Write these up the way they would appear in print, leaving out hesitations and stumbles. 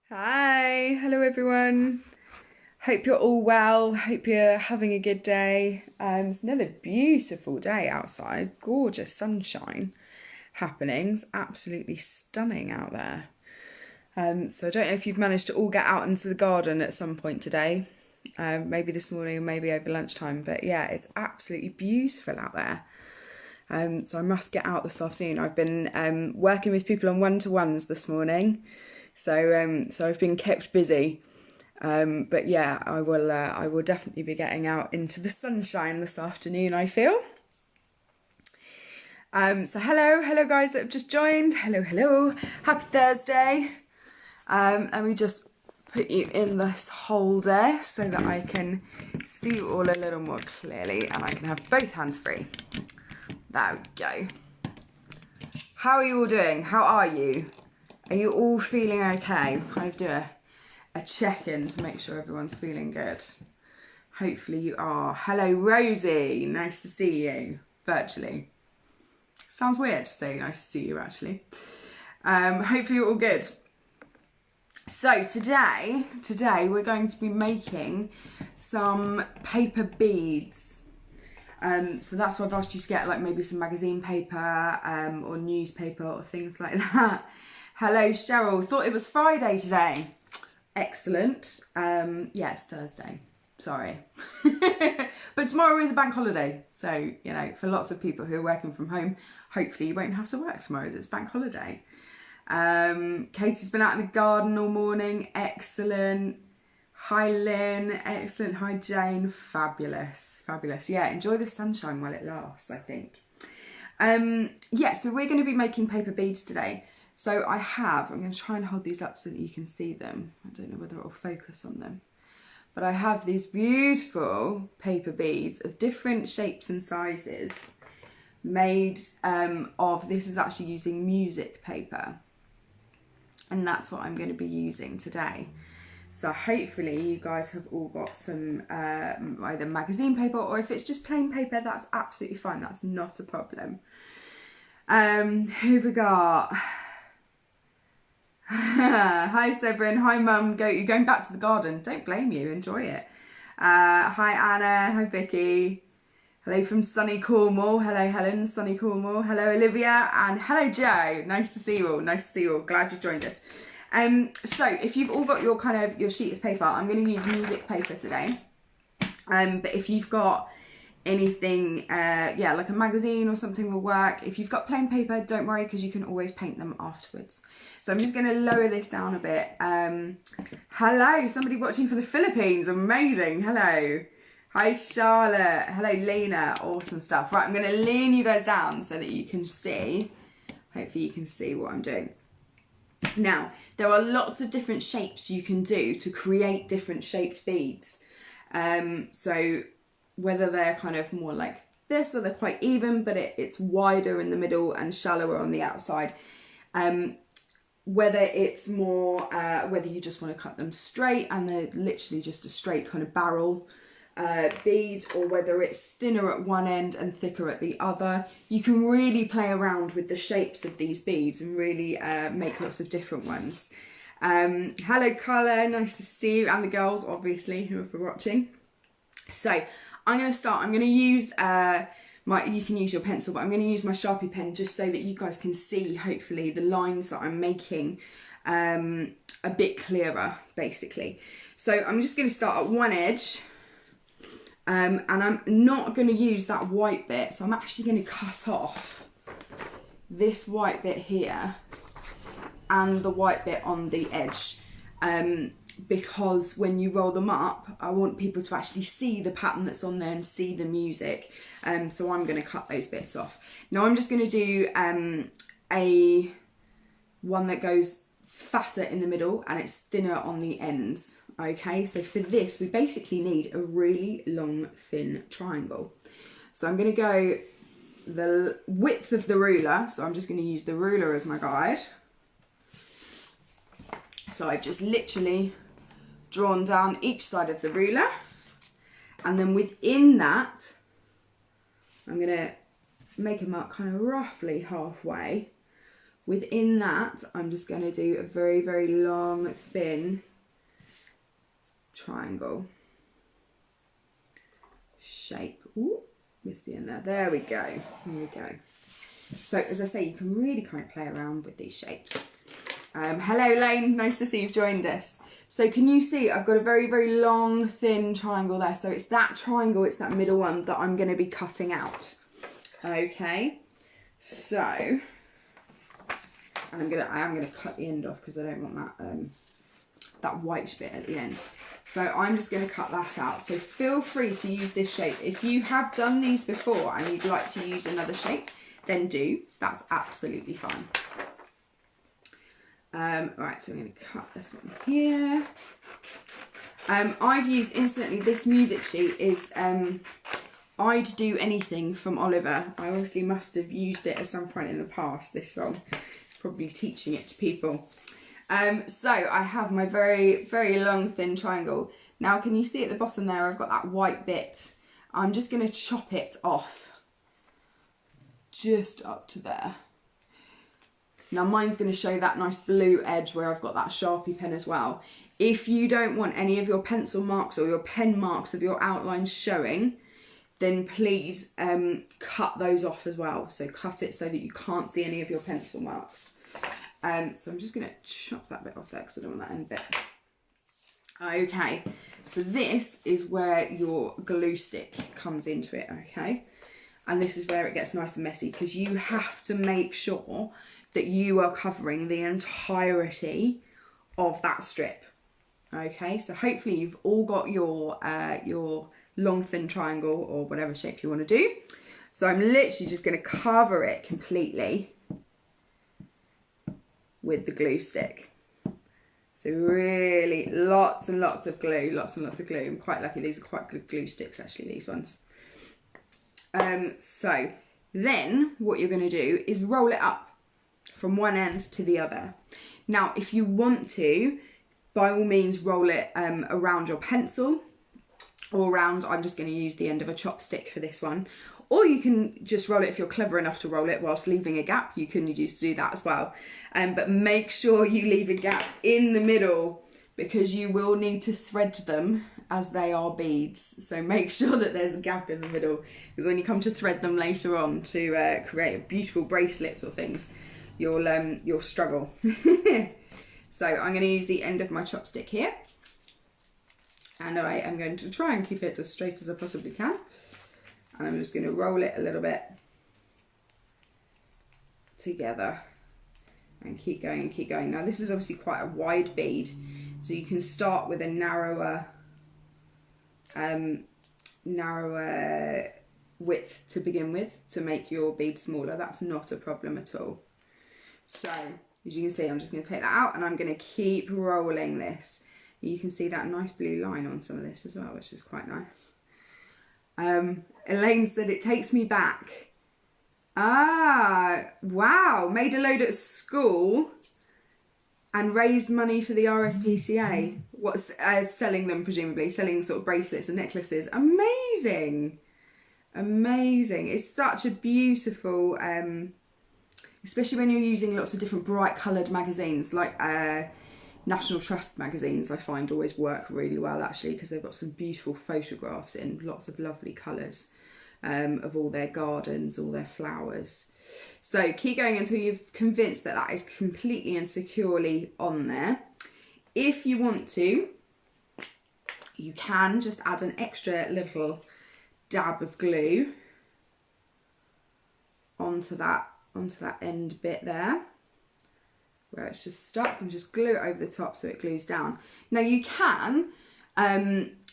Hi, hello everyone. Hope you're all well. Hope you're having a good day. It's another beautiful day outside. Gorgeous sunshine happening. It's absolutely stunning out there. So I don't know if you've managed to all get out into the garden at some point today. Maybe this morning or maybe over lunchtime. But yeah, it's absolutely beautiful out there. So I must get out this afternoon. I've been working with people on one-to-ones this morning. So I've been kept busy, but yeah, I will definitely be getting out into the sunshine this afternoon, I feel. So hello guys that have just joined. Hello, happy Thursday. Let me just put you in this holder so that I can see you all a little more clearly and I can have both hands free. There we go. How are you all doing? How are you? Are you all feeling okay? We'll kind of do a check-in to make sure everyone's feeling good. Hopefully you are. Hello, Rosie. Nice to see you, virtually. Sounds weird to say nice to see you, actually. Hopefully you're all good. So today we're going to be making some paper beads. So that's why I've asked you to get like maybe some magazine paper or newspaper or things like that. Hello, Cheryl. Thought it was Friday today. Excellent. Yeah, it's Thursday. Sorry. But tomorrow is a bank holiday. So, you know, for lots of people who are working from home, hopefully you won't have to work tomorrow. It's bank holiday. Katie's been out in the garden all morning. Excellent. Hi, Lynn. Excellent. Hi, Jane. Fabulous. Fabulous. Yeah, enjoy the sunshine while it lasts, I think. Yeah, so we're going to be making paper beads today. So I'm going to try and hold these up so that you can see them. I don't know whether it will focus on them. But I have these beautiful paper beads of different shapes and sizes made this is actually using music paper. And that's what I'm going to be using today. So hopefully you guys have all got some either magazine paper or if it's just plain paper, that's absolutely fine. That's not a problem. Who we got? Hi Severin, hi Mum. You're going back to the garden. Don't blame you, enjoy it. Hi Anna, hi Vicky. Hello from sunny Cornwall. Hello Helen, sunny Cornwall. Hello Olivia and hello Joe. Nice to see you all. Nice to see you all. Glad you joined us. So if you've all got your sheet of paper, I'm going to use music paper today. But if you've got anything, yeah, like a magazine or something will work. If you've got plain paper, don't worry because you can always paint them afterwards. So I'm just going to lower this down a bit. Hello, somebody watching from the Philippines. Amazing. Hello. Hi, Charlotte. Hello, Lena. Awesome stuff. Right, I'm going to lean you guys down so that you can see. Hopefully you can see what I'm doing. Now, there are lots of different shapes you can do to create different shaped beads. So whether they're kind of more like this or they're quite even, but it's wider in the middle and shallower on the outside. Whether it's more, whether you just want to cut them straight and they're literally just a straight kind of barrel bead, or whether it's thinner at one end and thicker at the other. You can really play around with the shapes of these beads and really make lots of different ones. Hello Carla, nice to see you, and the girls obviously who are watching. So I'm going to start. I'm going to use you can use your pencil, but I'm going to use my Sharpie pen just so that you guys can see, hopefully, the lines that I'm making a bit clearer, basically. So I'm just going to start at one edge, and I'm not going to use that white bit. So I'm actually going to cut off this white bit here and the white bit on the edge. Because when you roll them up, I want people to actually see the pattern that's on there and see the music. So I'm going to cut those bits off. Now I'm just going to do a one that goes fatter in the middle and it's thinner on the ends. Okay, so for this, we basically need a really long, thin triangle. So I'm going to go the width of the ruler. So I'm just going to use the ruler as my guide. So I've just literally drawn down each side of the ruler, and then within that I'm going to make a mark kind of roughly halfway within that, I'm just going to do a very, very long, thin triangle shape. Ooh, missed the end there. There we go. Here we go. So as I say, you can really kind of play around with these shapes. Hello Lane, nice to see you've joined us. So can you see I've got a very, very long, thin triangle there. So it's that triangle, it's that middle one that I'm going to be cutting out. Okay, so I am gonna cut the end off because I don't want that that white bit at the end. So I'm just going to cut that out. So feel free to use this shape. If you have done these before and you'd like to use another shape, then do. That's absolutely fine. Right, so I'm going to cut this one here. I've used, incidentally, this music sheet is I'd Do Anything from Oliver. I obviously must have used it at some point in the past, this song. Probably teaching it to people. So I have my very, very long, thin triangle. Now, can you see at the bottom there, I've got that white bit. I'm just going to chop it off. Just up to there. Now mine's going to show that nice blue edge where I've got that Sharpie pen as well. If you don't want any of your pencil marks or your pen marks of your outlines showing, then please cut those off as well. So cut it so that you can't see any of your pencil marks. So I'm just going to chop that bit off there because I don't want that end bit. Okay, so this is where your glue stick comes into it, okay? And this is where it gets nice and messy because you have to make sure that you are covering the entirety of that strip. Okay, so hopefully you've all got your long thin triangle or whatever shape you want to do. So I'm literally just going to cover it completely with the glue stick. So really lots and lots of glue, lots and lots of glue. I'm quite lucky, these are quite good glue sticks actually, these ones. So then what you're going to do is roll it up from one end to the other. Now, if you want to, by all means roll it around your pencil or around, I'm just going to use the end of a chopstick for this one. Or you can just roll it if you're clever enough to roll it whilst leaving a gap. You can use to do that as well. But make sure you leave a gap in the middle because you will need to thread them as they are beads. So make sure that there's a gap in the middle because when you come to thread them later on to create beautiful bracelets or things, you'll struggle. So I'm going to use the end of my chopstick here. And I am going to try and keep it as straight as I possibly can. And I'm just going to roll it a little bit together and keep going and keep going. Now this is obviously quite a wide bead, so you can start with a narrower width to begin with to make your bead smaller. That's not a problem at all. So as you can see, I'm just going to take that out and I'm going to keep rolling this. You can see that nice blue line on some of this as well, which is quite nice. Elaine said it takes me back. Ah, wow. Made a load at school and raised money for the RSPCA. What's selling them, presumably, selling sort of bracelets and necklaces. Amazing. Amazing. It's such a beautiful, especially when you're using lots of different bright coloured magazines, like National Trust magazines, I find always work really well actually because they've got some beautiful photographs in lots of lovely colours of all their gardens, all their flowers. So keep going until you've convinced that that is completely and securely on there. If you want to, you can just add an extra little dab of glue onto that end bit there, where it's just stuck, and just glue it over the top so it glues down. Now you can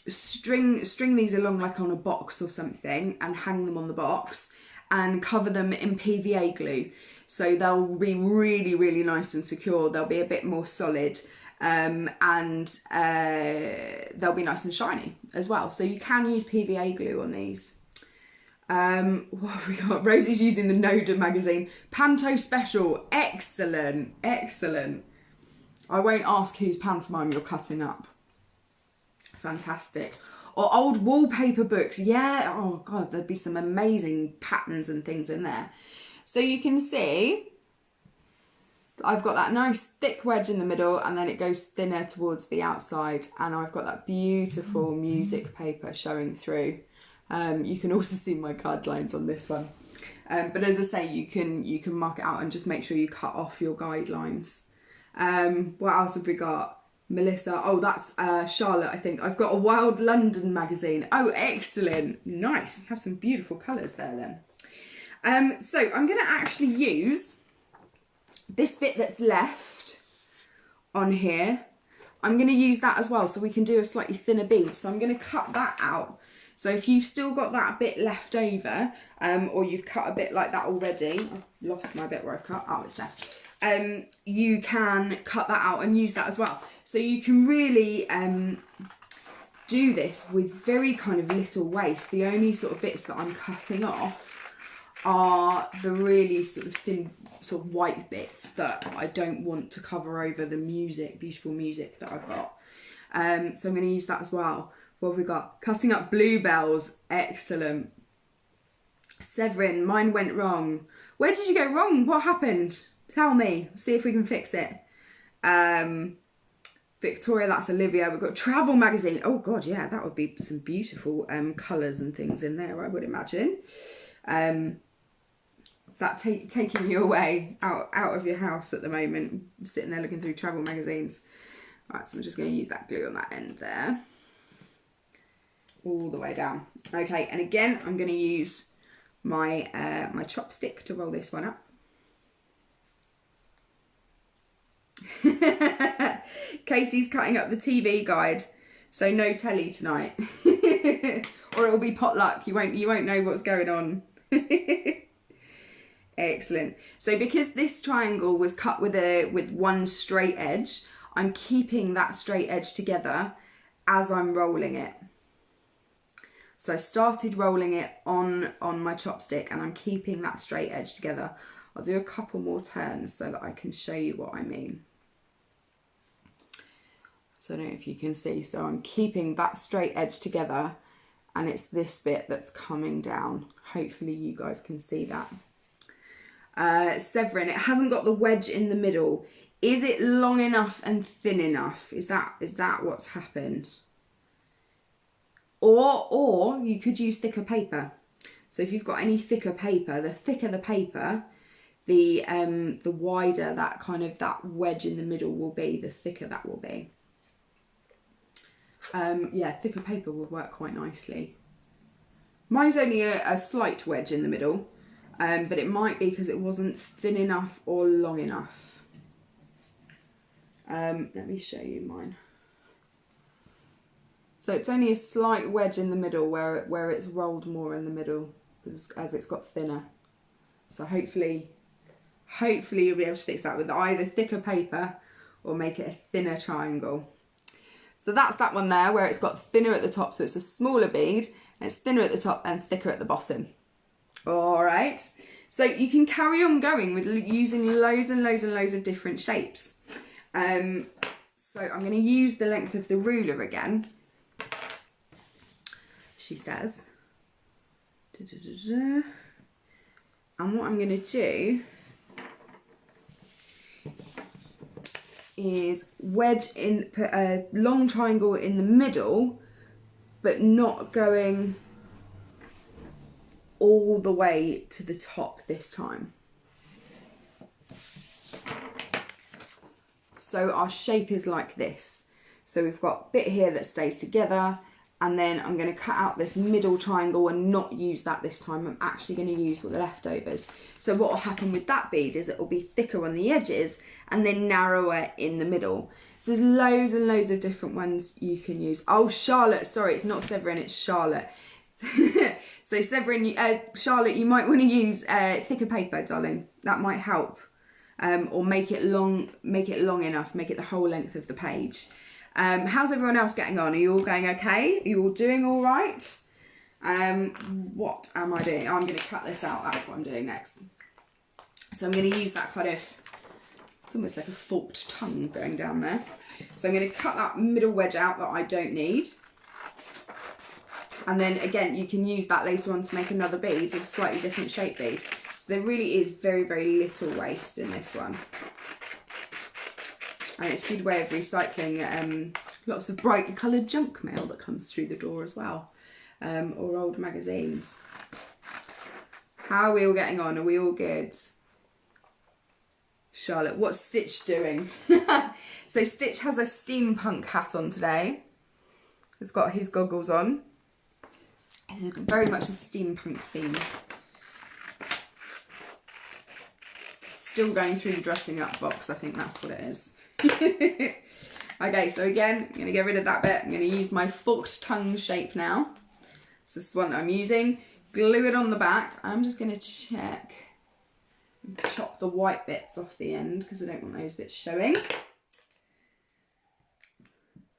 string these along like on a box or something and hang them on the box and cover them in PVA glue. So they'll be really, really nice and secure. They'll be a bit more solid and they'll be nice and shiny as well. So you can use PVA glue on these. What have we got? Rosie's using the Noda magazine. Panto Special. Excellent. Excellent. I won't ask whose pantomime you're cutting up. Fantastic. Or old wallpaper books. Yeah. Oh God, there'd be some amazing patterns and things in there. So you can see I've got that nice thick wedge in the middle, and then it goes thinner towards the outside, and I've got that beautiful music paper showing through. You can also see my card lines on this one. But as I say, you can mark it out and just make sure you cut off your guidelines. What else have we got? Melissa, oh, that's Charlotte, I think. I've got a Wild London magazine. Oh, excellent. Nice. We have some beautiful colours there then. So I'm going to actually use this bit that's left on here. I'm going to use that as well so we can do a slightly thinner bead. So I'm going to cut that out. So if you've still got that bit left over, or you've cut a bit like that already, I've lost my bit where I've cut, oh, it's there. You can cut that out and use that as well. So you can really do this with very kind of little waste. The only sort of bits that I'm cutting off are the really sort of thin, sort of white bits that I don't want to cover over the music, beautiful music that I've got. So I'm going to use that as well. What have we got? Cutting up bluebells. Excellent. Severin, mine went wrong. Where did you go wrong? What happened? Tell me. See if we can fix it. Victoria, that's Olivia. We've got Travel Magazine. Oh, God, yeah, that would be some beautiful colours and things in there, I would imagine. Is that taking you away out of your house at the moment? Sitting there looking through travel magazines. Right, so I'm just going to use that glue on that end there. All the way down. Okay, and again, I'm going to use my my chopstick to roll this one up. Casey's cutting up the TV guide, so no telly tonight, or it'll be potluck. You won't know what's going on. Excellent. So because this triangle was cut with one straight edge, I'm keeping that straight edge together as I'm rolling it. So I started rolling it on my chopstick, and I'm keeping that straight edge together. I'll do a couple more turns so that I can show you what I mean. So I don't know if you can see. So I'm keeping that straight edge together, and it's this bit that's coming down. Hopefully you guys can see that. Severin, it hasn't got the wedge in the middle. Is it long enough and thin enough? Is that what's happened? Or you could use thicker paper. So if you've got any thicker paper, the thicker the paper, the wider that wedge in the middle will be, the thicker that will be. Yeah, thicker paper will work quite nicely. Mine's only a slight wedge in the middle, but it might be because it wasn't thin enough or long enough. Let me show you mine. So it's only a slight wedge in the middle where it's rolled more in the middle as it's got thinner. So hopefully you'll be able to fix that with either thicker paper or make it a thinner triangle. So that's that one there where it's got thinner at the top, so it's a smaller bead, and it's thinner at the top and thicker at the bottom. All right, so you can carry on going with using loads and loads and loads of different shapes. So I'm going to use the length of the ruler again, she says. And what I'm going to do is wedge in, put a long triangle in the middle, but not going all the way to the top this time. So our shape is like this. So we've got a bit here that stays together, and then I'm going to cut out this middle triangle and not use that this time. I'm actually going to use the leftovers. So what will happen with that bead is it will be thicker on the edges and then narrower in the middle. So there's loads and loads of different ones you can use. Oh, Charlotte, sorry, it's not Severin, it's Charlotte. So Severin, Charlotte, you might want to use thicker paper, darling. That might help. Or make it long enough, make it the whole length of the page. How's everyone else getting on? Are you all going okay? Are you all doing all right? What am I doing? Oh, I'm going to cut this out. That's what I'm doing next. So I'm going to use that kind of, it's almost like a forked tongue going down there. So I'm going to cut that middle wedge out that I don't need. And then again, you can use that later on to make another bead, a slightly different shape bead. So there really is very, very little waste in this one. And it's a good way of recycling lots of brightly coloured junk mail that comes through the door as well, or old magazines. How are we all getting on? Are we all good? Charlotte, what's Stitch doing? So Stitch has a steampunk hat on today. He's got his goggles on. This is very much a steampunk theme. Still going through the dressing up box, I think that's what it is. Okay, so again, I'm going to get rid of that bit. I'm going to use my forked tongue shape now. So this is the one that I'm using. Glue it on the back. I'm just going to check and chop the white bits off the end because I don't want those bits showing.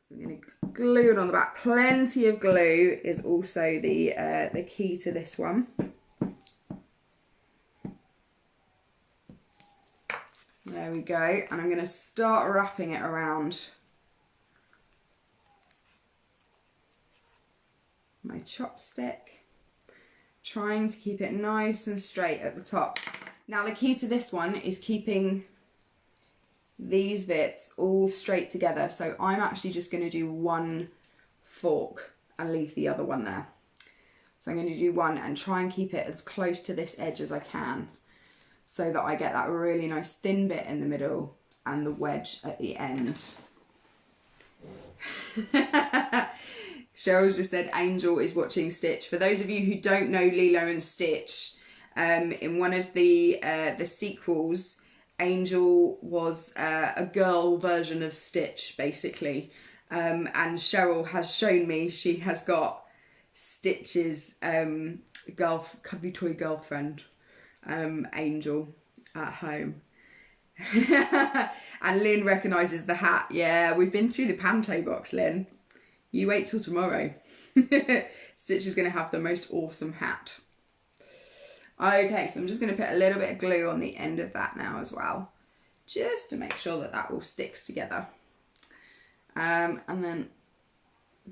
So I'm going to glue it on the back. Plenty of glue is also the key to this one. There we go, and I'm going to start wrapping it around my chopstick, trying to keep it nice and straight at the top. Now the key to this one is keeping these bits all straight together, so I'm actually just going to do one fork and leave the other one there. So I'm going to do one and try and keep it as close to this edge as I can, so that I get that really nice thin bit in the middle and the wedge at the end. Cheryl's just said Angel is watching Stitch. For those of you who don't know Lilo and Stitch, in one of the sequels, Angel was a girl version of Stitch, basically. And Cheryl has shown me she has got Stitch's cuddly toy girlfriend, Angel, at home. And Lynn recognises the hat. Yeah, we've been through the panto box, Lynn. You wait till tomorrow. Stitch is going to have the most awesome hat. Okay, so I'm just going to put a little bit of glue on the end of that now as well, just to make sure that that all sticks together. And then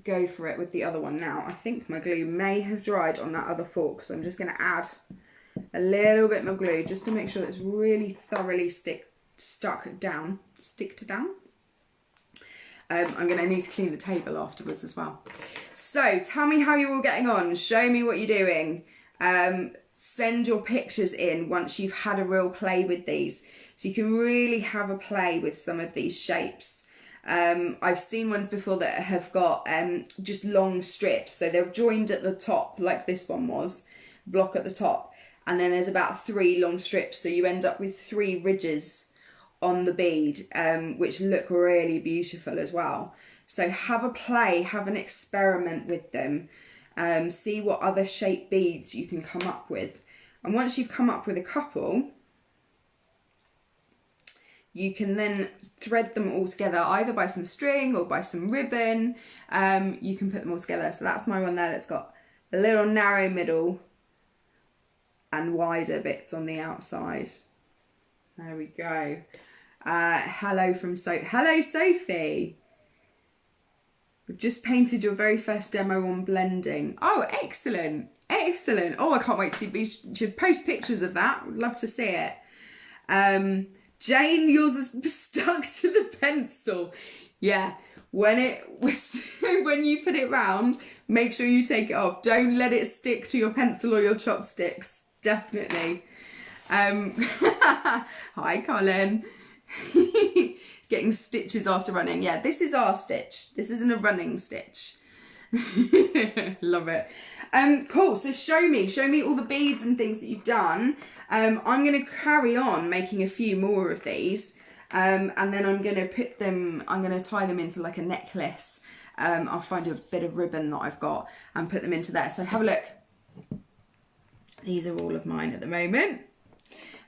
go for it with the other one now. I think my glue may have dried on that other fork, so I'm just going to add a little bit more glue just to make sure that it's really thoroughly stick down. I'm going to need to clean the table afterwards as well. So tell me how you're all getting on. Show me what you're doing. Send your pictures in once you've had a real play with these, so you can really have a play with some of these shapes. I've seen ones before that have got just long strips, so they're joined at the top like this one was, block at the top, and then there's about 3 long strips, so you end up with 3 ridges on the bead, which look really beautiful as well. So have a play, have an experiment with them, see what other shape beads you can come up with. And once you've come up with a couple, you can then thread them all together either by some string or by some ribbon. You can put them all together. So that's my one there that's got a little narrow middle and wider bits on the outside. There we go. Hello from hello Sophie. We've just painted your very first demo on blending. Oh, excellent, excellent. Oh, I can't wait to post pictures of that. Would love to see it. Jane, yours is stuck to the pencil. Yeah, when you put it round, make sure you take it off. Don't let it stick to your pencil or your chopsticks. Definitely. Hi, Colin. Getting stitches after running. Yeah, this is our stitch. This isn't a running stitch. Love it. Cool. So show me all the beads and things that you've done. I'm going to carry on making a few more of these, and then I'm going to tie them into like a necklace. I'll find a bit of ribbon that I've got and put them into there. So have a look. These are all of mine at the moment.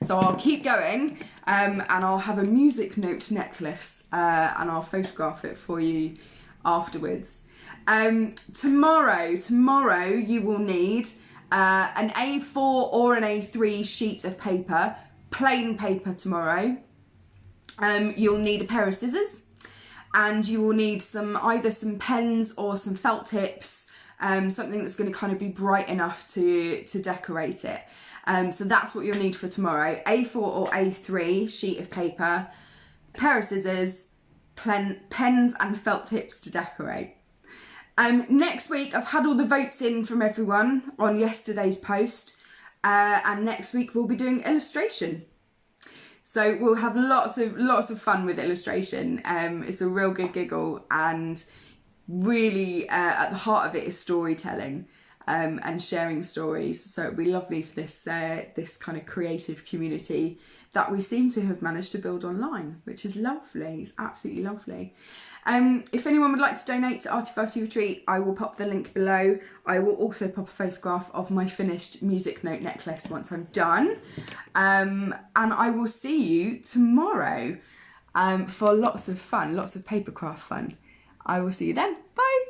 So I'll keep going, and I'll have a music note necklace, and I'll photograph it for you afterwards. Tomorrow you will need an A4 or an A3 sheet of paper, plain paper tomorrow. You'll need a pair of scissors, and you will need either some pens or some felt tips, something that's going to kind of be bright enough to decorate it. So that's what you'll need for tomorrow. A4 or A3 sheet of paper, pair of scissors, pens and felt tips to decorate. Next week, I've had all the votes in from everyone on yesterday's post, and next week we'll be doing illustration. So we'll have lots of fun with illustration. It's a real good giggle, and really at the heart of it is storytelling and sharing stories. So it'll be lovely for this this kind of creative community that we seem to have managed to build online, which is lovely. It's absolutely lovely. If anyone would like to donate to Arty Farty Retreat, I will pop the link below. I will also pop a photograph of my finished music note necklace once I'm done. And I will see you tomorrow for lots of fun, lots of papercraft fun. I will see you then. Bye.